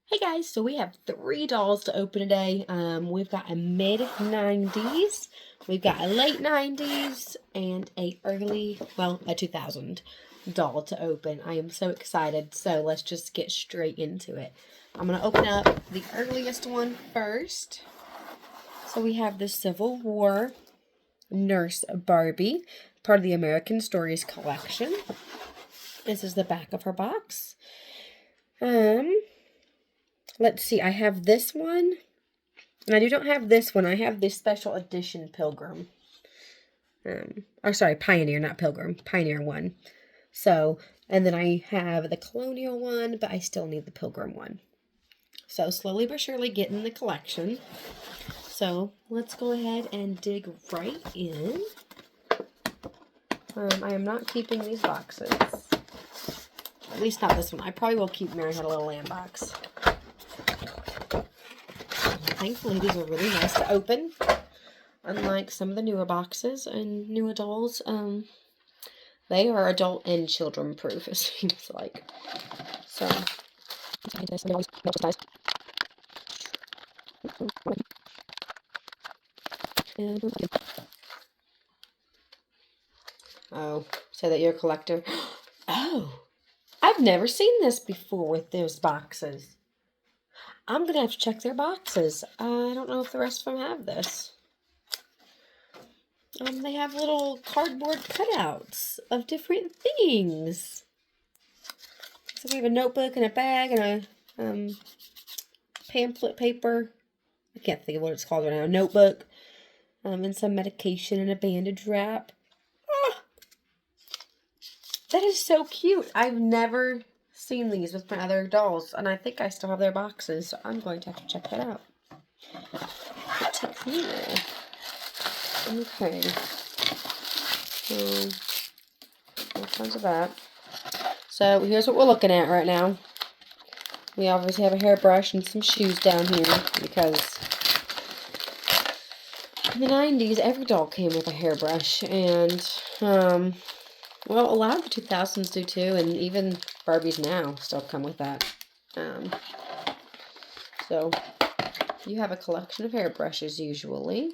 Hey guys, so we have three dolls to open today. We've got a mid-90s, we've got a late 90s, and a 2000 doll to open. I am so excited, so let's just get straight into it. I'm going to open up the earliest one first. So we have the Civil War Nurse Barbie, part of the American Stories collection. This is the back of her box. Let's see, I have this one, and I don't have this one. I have this special edition Pilgrim. Pioneer, not Pilgrim. Pioneer one. So, and then I have the Colonial one, but I still need the Pilgrim one. So, slowly but surely getting the collection. So, let's go ahead and dig right in. I am not keeping these boxes. At least not this one. I probably will keep Mary Had a Little Lamb box. Thankfully, these are really nice to open. Unlike some of the newer boxes and newer dolls, they are adult and children proof, it seems like. So, oh, so that you're a collector. Oh, I've never seen this before with those boxes. I'm going to have to check their boxes. I don't know if the rest of them have this. They have little cardboard cutouts of different things. So we have a notebook and a bag and a pamphlet paper. I can't think of what it's called right now. A notebook. And some medication and a bandage wrap. Ah, that is so cute. I've never seen these with my other dolls, and I think I still have their boxes, so I'm going to have to check that out. Pretty cool. Okay. All kinds of that. So here's what we're looking at right now. We obviously have a hairbrush and some shoes down here because in the 90s, every doll came with a hairbrush, and well, a lot of the 2000s do too, and even Barbies now still come with that. So you have a collection of hairbrushes usually.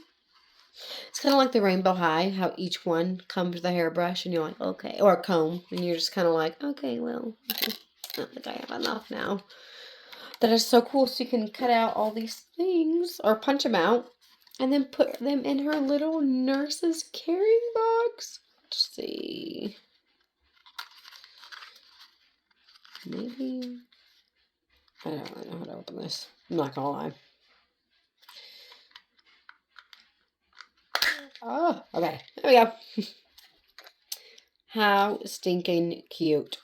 It's kind of like the Rainbow High, how each one comes with a hairbrush, and you're like, okay, or a comb, and you're just kind of like, okay, well, I don't think I have enough now. That is so cool, so you can cut out all these things, or punch them out, and then put them in her little nurse's carrying box. Let's see. Maybe. I don't really know how to open this. I'm not gonna lie. Oh, okay. There we go. How stinking cute.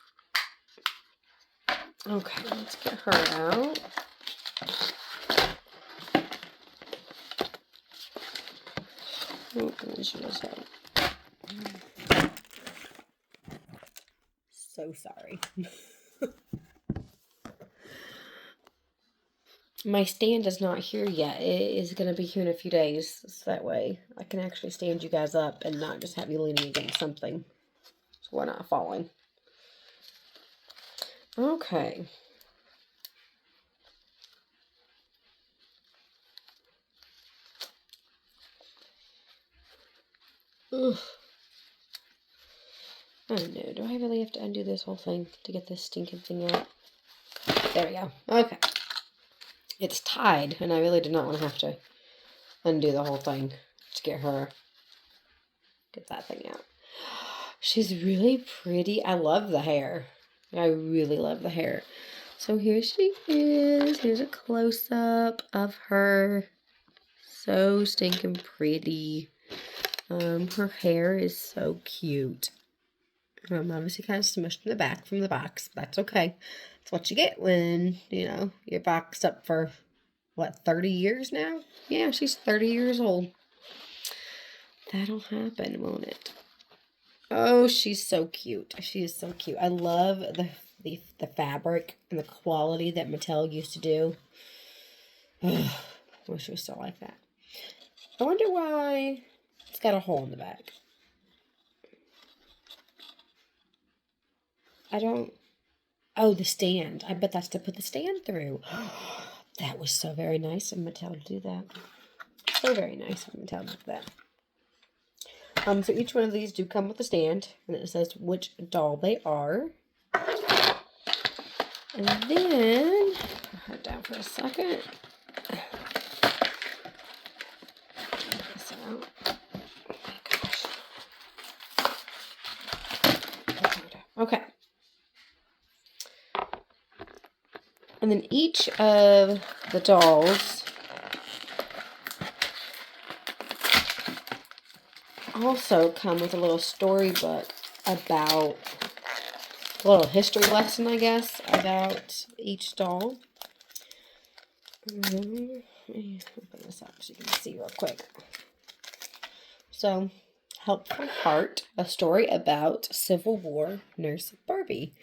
Okay, let's get her out. Oh, and then she does have. So sorry. My stand is not here yet. It is going to be here in a few days. So that way I can actually stand you guys up and not just have you leaning against something. So we're not falling. Okay. Ugh. I don't know. Do I really have to undo this whole thing to get this stinking thing out? There we go. Okay. It's tied, and I really did not want to have to undo the whole thing to get that thing out. She's really pretty. I love the hair. I really love the hair. So here she is. Here's a close-up of her. So stinking pretty. Her hair is so cute. Obviously kind of smushed in the back from the box. That's okay. That's what you get when, you're boxed up for, 30 years now? Yeah, she's 30 years old. That'll happen, won't it? Oh, she's so cute. She is so cute. I love the fabric and the quality that Mattel used to do. Ugh, wish it was still like that. I wonder why it's got a hole in the back. I don't Oh, the stand. I bet that's to put the stand through. That was so very nice of Mattel to do that. So very nice of Mattel to do that. So each one of these do come with a stand, and it says which doll they are. And then, put her down for a second. This out. Oh my gosh. Okay. And then each of the dolls also come with a little storybook about a little history lesson, I guess, about each doll. Let me open this up so you can see real quick. So, Helpful Heart, a story about Civil War Nurse Barbie.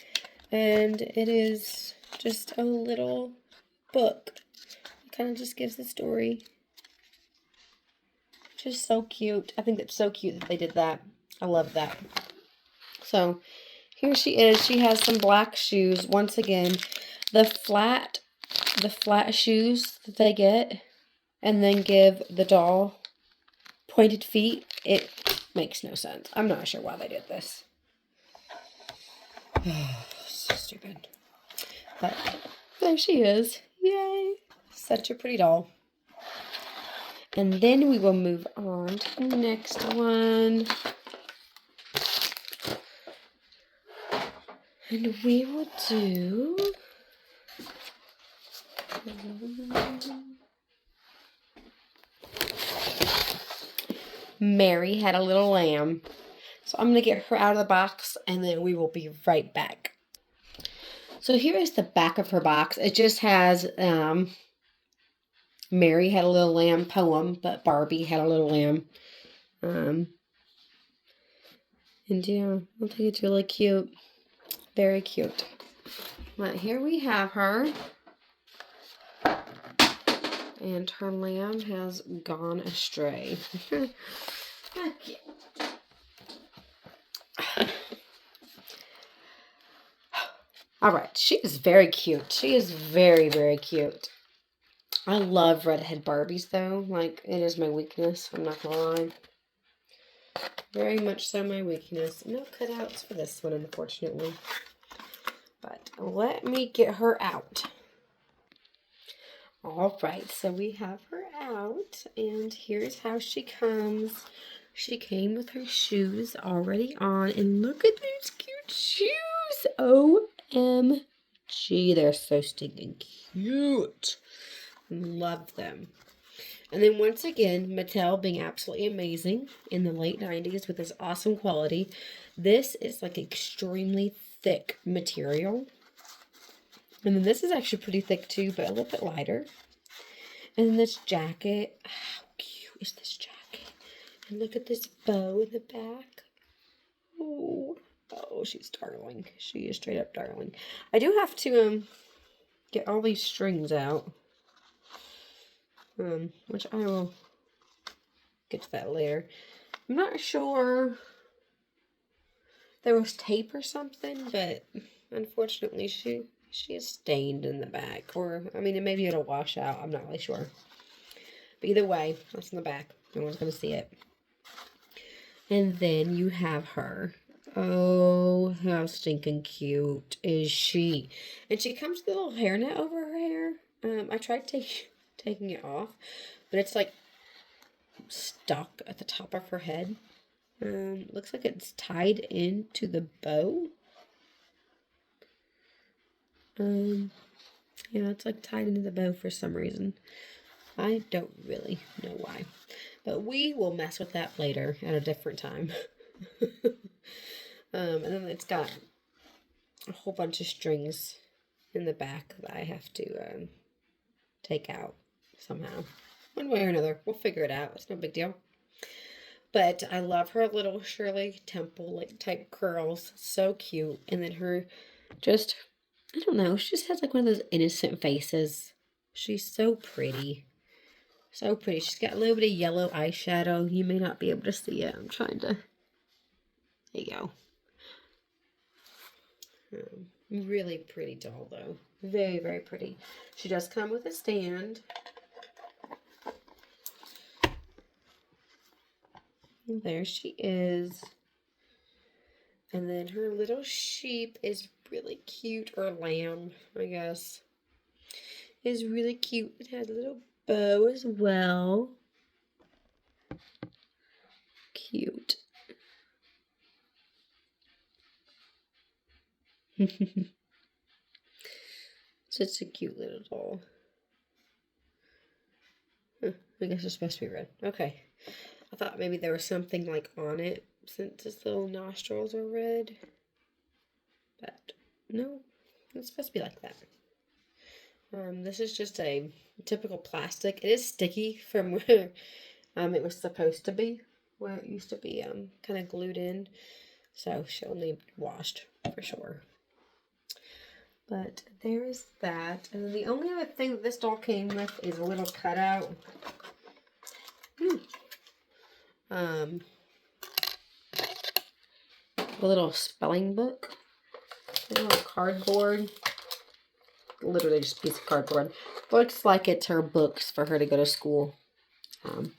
And it is just a little book. It kind of just gives the story. Just so cute. I think it's so cute that they did that. I love that. So, here she is. She has some black shoes. Once again, the flat shoes that they get and then give the doll pointed feet. It makes no sense. I'm not sure why they did this. So stupid. But there she is. Yay. Such a pretty doll. And then we will move on to the next one. And we will do... Mary Had a Little Lamb. So I'm going to get her out of the box and then we will be right back. So here is the back of her box. It just has Mary Had a Little Lamb poem, but Barbie had a little lamb. And yeah, I think it's really cute. Very cute. But here we have her. And her lamb has gone astray. Okay. Alright, she is very cute. She is very, very cute. I love redhead Barbies, though. Like, it is my weakness. I'm not gonna lie. Very much so my weakness. No cutouts for this one, unfortunately. But let me get her out. Alright, so we have her out. And here's how she comes. She came with her shoes already on. And look at these cute shoes. OMG, they're so stinking cute. Love them. And then once again, Mattel being absolutely amazing in the late 90s with this awesome quality. This is like extremely thick material. And then this is actually pretty thick too, but a little bit lighter. And then this jacket. How cute is this jacket? And look at this bow in the back. Oh, she's darling. She is straight up darling. I do have to get all these strings out. Which I will get to that later. I'm not sure there was tape or something, but unfortunately she is stained in the back. Or, I mean, maybe it'll wash out. I'm not really sure. But either way, that's in the back. No one's going to see it. And then you have her. Oh, how stinking cute is she. And she comes with a little hairnet over her hair. I tried taking it off, but it's like stuck at the top of her head. Looks like it's tied into the bow. Yeah, it's like tied into the bow for some reason. I don't really know why, but we will mess with that later at a different time. And then it's got a whole bunch of strings in the back that I have to take out somehow. One way or another. We'll figure it out. It's no big deal. But I love her little Shirley Temple like type curls. So cute. And then her just, I don't know, she just has like one of those innocent faces. She's so pretty. So pretty. She's got a little bit of yellow eyeshadow. You may not be able to see it. I'm trying to. There you go. Really pretty doll, though. Very, very pretty. She does come with a stand. And there she is. And then her little sheep is really cute, or lamb, I guess. Is really cute. It has a little bow as well. Cute. Such a cute little doll. I guess it's supposed to be red. Okay. I thought maybe there was something like on it since its little nostrils are red. But no, it's supposed to be like that. This is just a typical plastic. It is sticky from where it was supposed to be, where it used to be kind of glued in. So she'll need washed for sure. But there is that. And then the only other thing that this doll came with is a little cutout. A little spelling book. A little cardboard. Literally just a piece of cardboard. Looks like it's her books for her to go to school.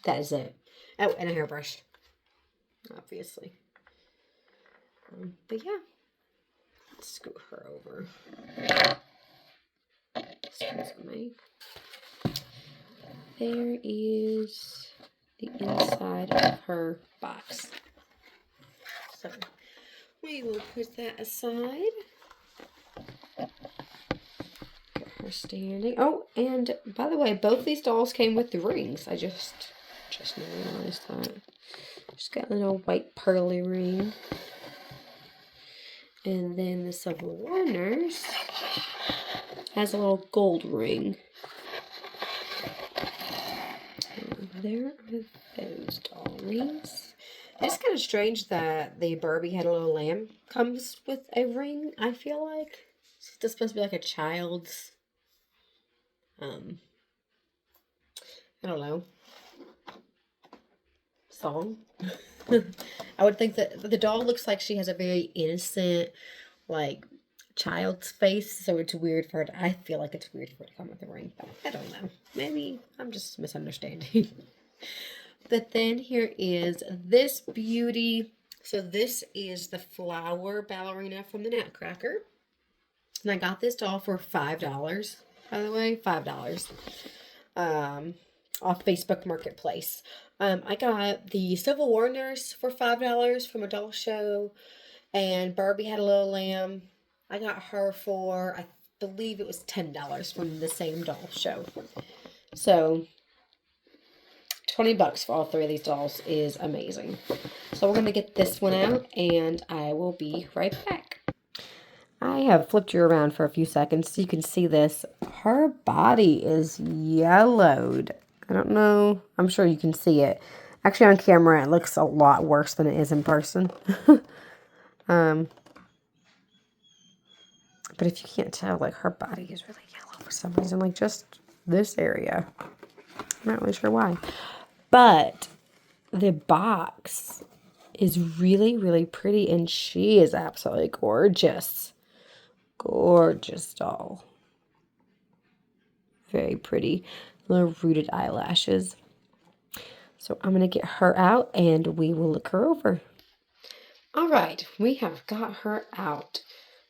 That is it. Oh, and a hairbrush. Obviously. But yeah. Let's scoot her over. Excuse me. There is the inside of her box. So we will put that aside. Get her standing. Oh, and by the way, both these dolls came with the rings. I just now realized that. She's got a little white pearly ring. And then the Civil Warners has a little gold ring. And there are those doll rings. It's kind of strange that the Barbie Had a Little Lamb comes with a ring, I feel like. It's just supposed to be like a child's, I don't know, song. I would think that the doll looks like she has a very innocent, like, child's face, so it's weird for her to, I feel like it's weird for her to come with a ring, but I don't know. Maybe I'm just misunderstanding. But then here is this beauty. So this is the flower ballerina from the Nutcracker. And I got this doll for $5, by the way, $5. Off Facebook Marketplace. I got the Civil War nurse for $5 from a doll show, and Barbie Had a Little Lamb. I got her for, I believe it was $10 from the same doll show. So $20 for all three of these dolls is amazing. So we're going to get this one out, and I will be right back. I have flipped you around for a few seconds so you can see this. Her body is yellowed. I don't know. I'm sure you can see it. Actually, on camera, it looks a lot worse than it is in person. But if you can't tell, like, her body is really yellow for some reason. Like, just this area. I'm not really sure why. But the box is really, really pretty. And she is absolutely gorgeous. Gorgeous doll. Very pretty. Little rooted eyelashes. So I'm going to get her out and we will look her over. All right, we have got her out.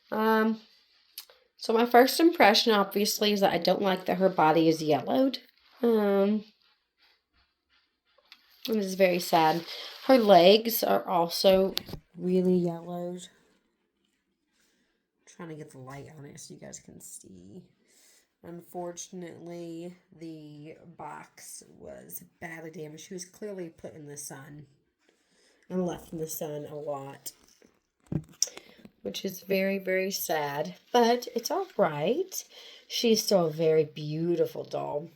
So my first impression, obviously, is that I don't like that her body is yellowed. And this is very sad. Her legs are also really yellowed. I'm trying to get the light on it so you guys can see. Unfortunately, the box was badly damaged. She was clearly put in the sun and left in the sun a lot, which is very, very sad, but it's all right. She's still a very beautiful doll.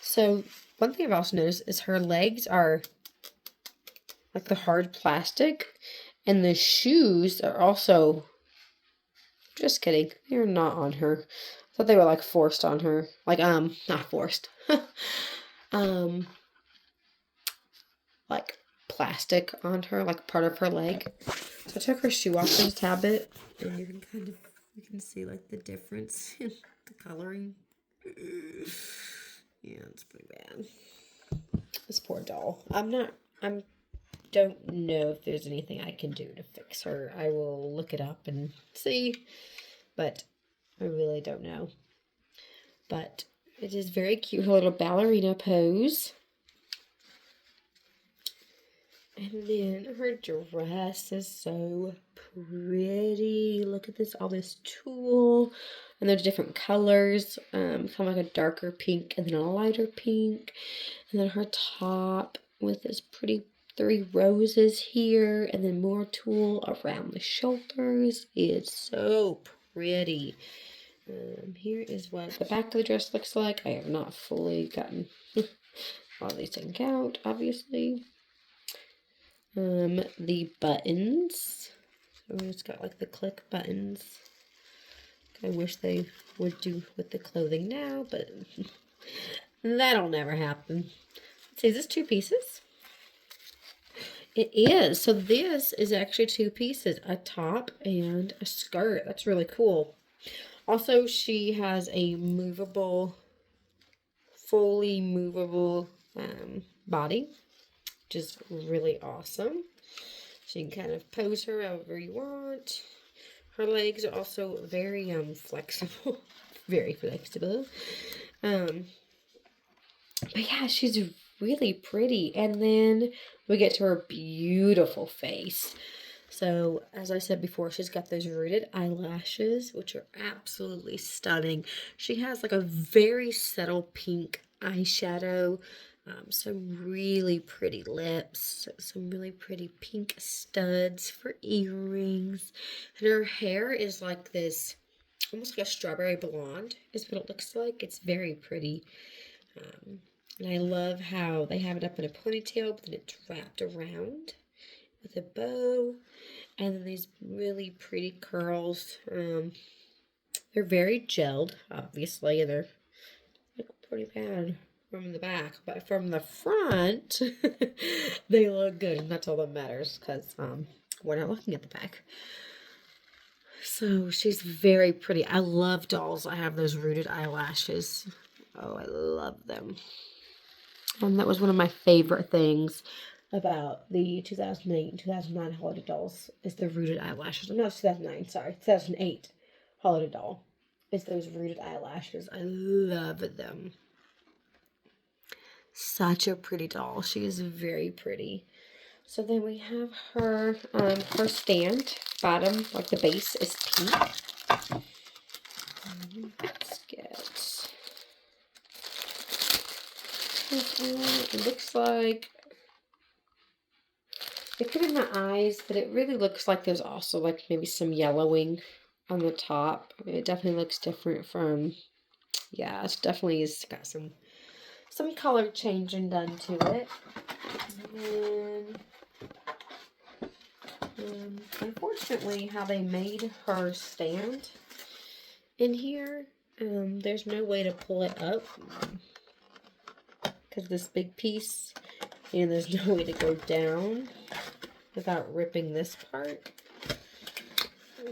So one thing I've also noticed is her legs are like the hard plastic, and the shoes are also, just kidding, they're not on her. I thought they were like forced on her. Like, not forced. Like plastic on her, like part of her leg. So I took her shoe off for a tad bit, and you can see like the difference in the coloring. Yeah, it's pretty bad. This poor doll. I don't know if there's anything I can do to fix her. I will look it up and see, but I really don't know. But it is very cute, her little ballerina pose. And then her dress is so pretty. Look at this, all this tulle. And there's different colors. Kind of like a darker pink and then a lighter pink. And then her top with this pretty 3 roses here. And then more tulle around the shoulders. It's so pretty. Here is what the back of the dress looks like. I have not fully gotten all these taken out, obviously. The buttons. So it's got like the click buttons. I wish they would do with the clothing now, but that'll never happen. Let's see, is this 2 pieces? It is. So this is actually 2 pieces, a top and a skirt. That's really cool. Also, she has a fully movable body, which is really awesome. So you can kind of pose her however you want. Her legs are also very flexible, very flexible. But yeah, she's really pretty. And then we get to her beautiful face. So, as I said before, she's got those rooted eyelashes, which are absolutely stunning. She has like a very subtle pink eyeshadow, some really pretty lips, some really pretty pink studs for earrings. And her hair is like this, almost like a strawberry blonde is what it looks like. It's very pretty. And I love how they have it up in a ponytail, but then it's wrapped around with a bow. And then these really pretty curls. They're very gelled, obviously, and they're pretty bad from the back. But from the front, they look good, and that's all that matters, because we're not looking at the back. So she's very pretty. I love dolls. I have those rooted eyelashes. Oh, I love them. And that was one of my favorite things about the 2008 and 2009 holiday dolls is the rooted eyelashes. I'm not 2009, sorry, 2008 holiday doll. It's those rooted eyelashes. I love them. Such a pretty doll. She is very pretty. So then we have her stand. Bottom, like the base, is pink. Let's get... It looks like... It could be my eyes, but it really looks like there's also like maybe some yellowing on the top. It definitely looks different from, yeah, it's definitely has got some color changing done to it. And then, unfortunately, how they made her stand in here, there's no way to pull it up because this big piece, and there's no way to go down without ripping this part.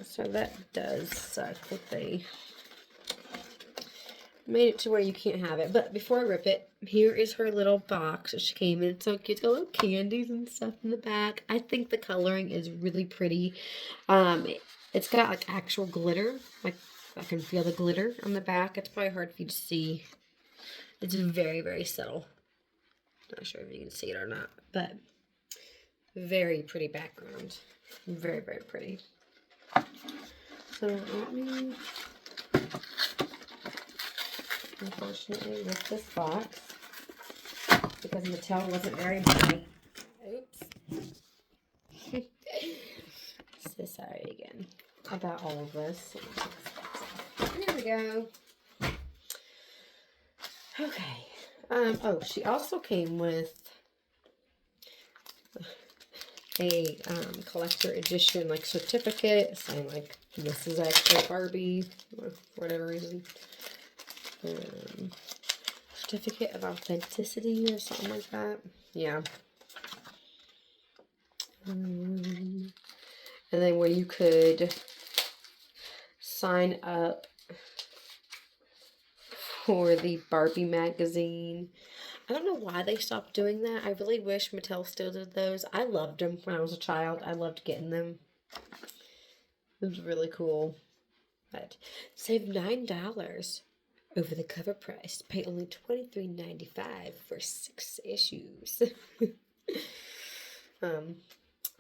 So that does suck that they made it to where you can't have it. But before I rip it, here is her little box that she came in. So cute. It's got little candies and stuff in the back. I think the coloring is really pretty. It's got like actual glitter. Like I can feel the glitter on the back. It's probably hard for you to see. It's very, very subtle. Not sure if you can see it or not, but very pretty background. Very, very pretty. So let me, unfortunately, rip this box because Mattel wasn't very bright. Oops. So sorry again about all of this. Here we go. Okay. Oh, she also came with a collector edition like certificate saying like this is actually Barbie or for whatever reason. Certificate of authenticity or something like that. Yeah. And then where you could sign up for the Barbie magazine. I don't know why they stopped doing that. I really wish Mattel still did those. I loved them when I was a child. I loved getting them. It was really cool. But save $9 over the cover price. Pay only $23.95 for 6 issues.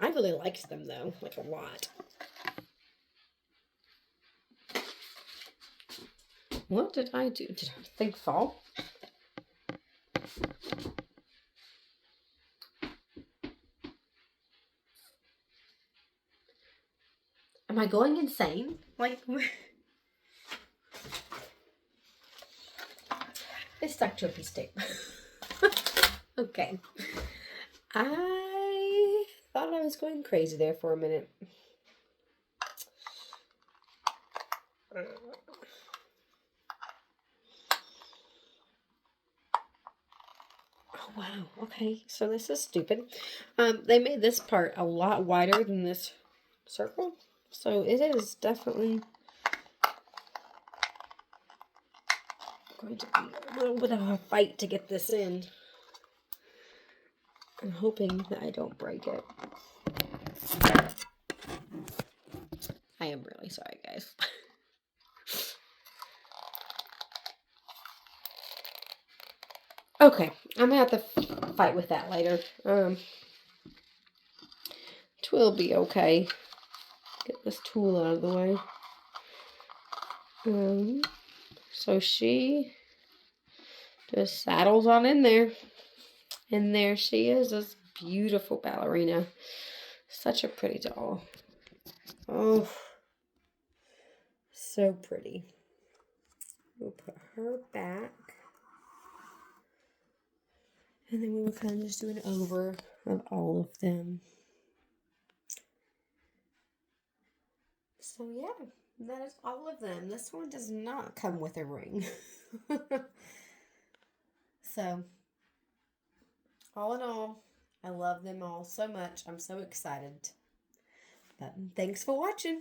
I really liked them though, like a lot. What did I do? Did I think fall? Am I going insane? Like, it's stuck to a piece of tape. Okay. I thought I was going crazy there for a minute. Oh, wow. Okay, so this is stupid. They made this part a lot wider than this circle. So it is definitely going to be a little bit of a fight to get this in. I'm hoping that I don't break it. I am really sorry, guys. Okay, I'm gonna have to fight with that later. Twill be okay. Get this tool out of the way. So she just saddles on in there. And there she is, this beautiful ballerina. Such a pretty doll. Oh, so pretty. We'll put her back. And then we will kind of just do an over of all of them. So yeah, that is all of them. This one does not come with a ring. So, all in all, I love them all so much. I'm so excited. But thanks for watching.